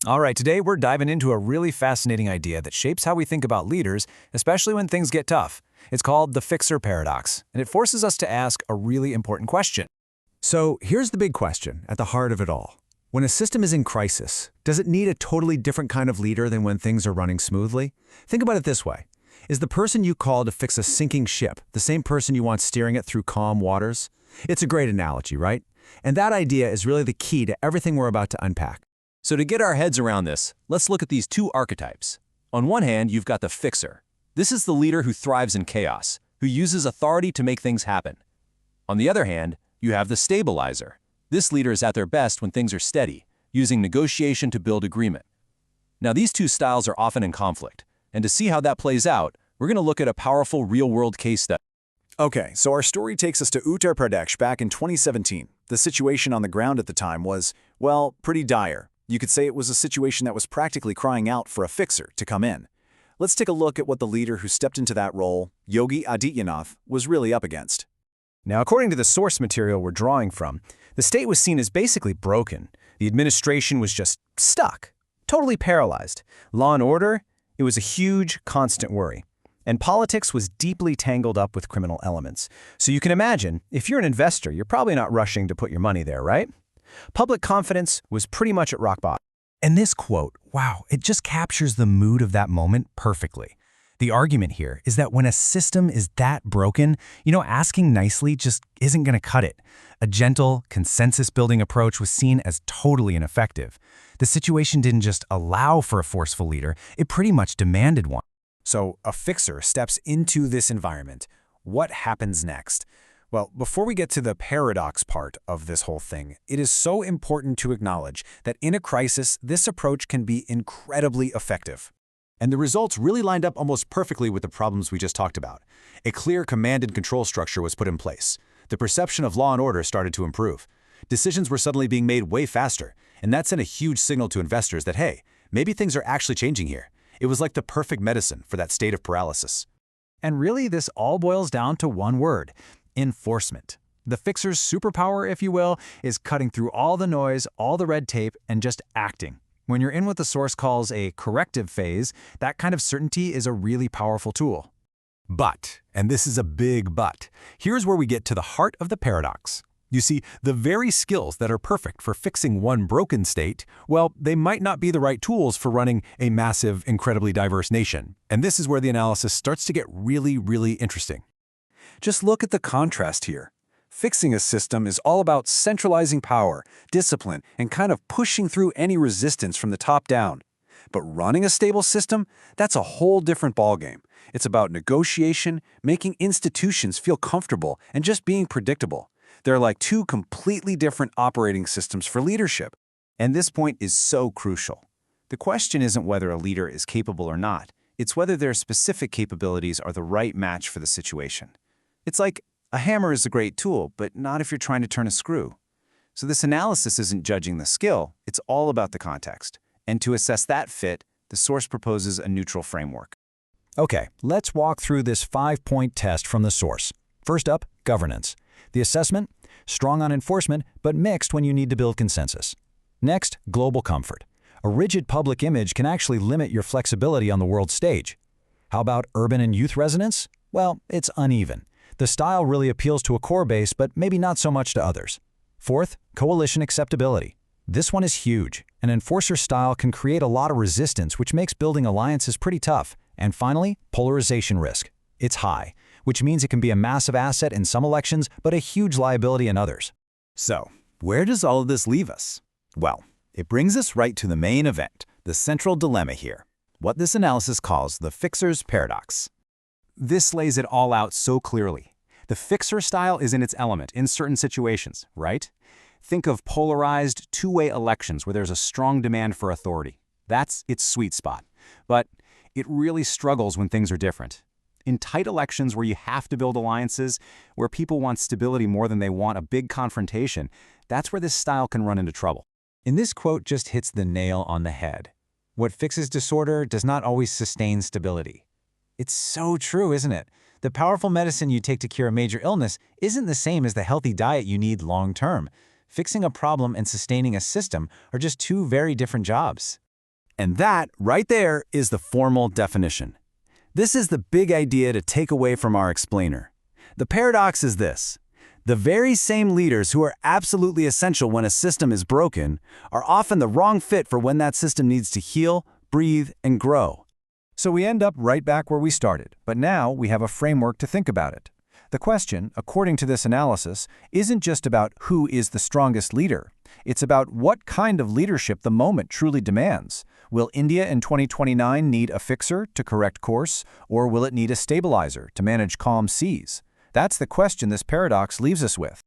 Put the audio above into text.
All right, today we're diving into a really fascinating idea that shapes how we think about leaders, especially when things get tough. It's called the fixer paradox, and it forces us to ask a really important question. So here's the big question at the heart of it all. When a system is in crisis, does it need a totally different kind of leader than when things are running smoothly? Think about it this way. Is the person you call to fix a sinking ship the same person you want steering it through calm waters? It's a great analogy, right? And that idea is really the key to everything we're about to unpack. So to get our heads around this, let's look at these two archetypes. On one hand, you've got the fixer. This is the leader who thrives in chaos, who uses authority to make things happen. On the other hand, you have the stabilizer. This leader is at their best when things are steady, using negotiation to build agreement. Now, these two styles are often in conflict, and to see how that plays out, we're going to look at a powerful real-world case study. Okay, so our story takes us to Uttar Pradesh back in 2017. The situation on the ground at the time was, well, pretty dire. You could say it was a situation that was practically crying out for a fixer to come in. Let's take a look at what the leader who stepped into that role, Yogi Adityanath, was really up against. Now, according to the source material we're drawing from, the state was seen as basically broken. The administration was just stuck, totally paralyzed. Law and order, it was a huge, constant worry. And politics was deeply tangled up with criminal elements. So you can imagine, if you're an investor, you're probably not rushing to put your money there, right? Public confidence was pretty much at rock bottom. And this quote, wow, it just captures the mood of that moment perfectly. The argument here is that when a system is that broken, asking nicely just isn't going to cut it. A gentle, consensus-building approach was seen as totally ineffective. The situation didn't just allow for a forceful leader, it pretty much demanded one. So a fixer steps into this environment. What happens next? Well, before we get to the paradox part of this whole thing, it is so important to acknowledge that in a crisis, this approach can be incredibly effective. And the results really lined up almost perfectly with the problems we just talked about. A clear command and control structure was put in place. The perception of law and order started to improve. Decisions were suddenly being made way faster, and that sent a huge signal to investors that, hey, maybe things are actually changing here. It was like the perfect medicine for that state of paralysis. And really, this all boils down to one word: enforcement. The fixer's superpower, if you will, is cutting through all the noise, all the red tape, and just acting. When you're in what the source calls a corrective phase, that kind of certainty is a really powerful tool. But, and this is a big but, here's where we get to the heart of the paradox. You see, the very skills that are perfect for fixing one broken state, well, they might not be the right tools for running a massive, incredibly diverse nation. And this is where the analysis starts to get really, really interesting. Just look at the contrast here. Fixing a system is all about centralizing power, discipline, and kind of pushing through any resistance from the top down. But running a stable system, that's a whole different ballgame. It's about negotiation, making institutions feel comfortable, and just being predictable. They're like two completely different operating systems for leadership. And this point is so crucial. The question isn't whether a leader is capable or not. It's whether their specific capabilities are the right match for the situation. It's like a hammer is a great tool, but not if you're trying to turn a screw. So this analysis isn't judging the skill, it's all about the context. And to assess that fit, the source proposes a neutral framework. Okay, let's walk through this 5-point test from the source. First up, governance. The assessment, strong on enforcement, but mixed when you need to build consensus. Next, global comfort. A rigid public image can actually limit your flexibility on the world stage. How about urban and youth resonance? Well, it's uneven. The style really appeals to a core base, but maybe not so much to others. Fourth, coalition acceptability. This one is huge. An enforcer style can create a lot of resistance, which makes building alliances pretty tough. And finally, polarization risk. It's high, which means it can be a massive asset in some elections, but a huge liability in others. So, where does all of this leave us? Well, it brings us right to the main event, the central dilemma here, what this analysis calls the fixer's paradox. This lays it all out so clearly. The fixer style is in its element in certain situations, right? Think of polarized, two-way elections where there's a strong demand for authority. That's its sweet spot. But it really struggles when things are different. In tight elections where you have to build alliances, where people want stability more than they want a big confrontation, that's where this style can run into trouble. And this quote just hits the nail on the head. What fixes disorder does not always sustain stability. It's so true, isn't it? The powerful medicine you take to cure a major illness isn't the same as the healthy diet you need long-term. Fixing a problem and sustaining a system are just two very different jobs. And that, right there, is the formal definition. This is the big idea to take away from our explainer. The paradox is this. The very same leaders who are absolutely essential when a system is broken are often the wrong fit for when that system needs to heal, breathe, and grow. So we end up right back where we started, but now we have a framework to think about it. The question, according to this analysis, isn't just about who is the strongest leader. It's about what kind of leadership the moment truly demands. Will India in 2029 need a fixer to correct course, or will it need a stabilizer to manage calm seas? That's the question this paradox leaves us with.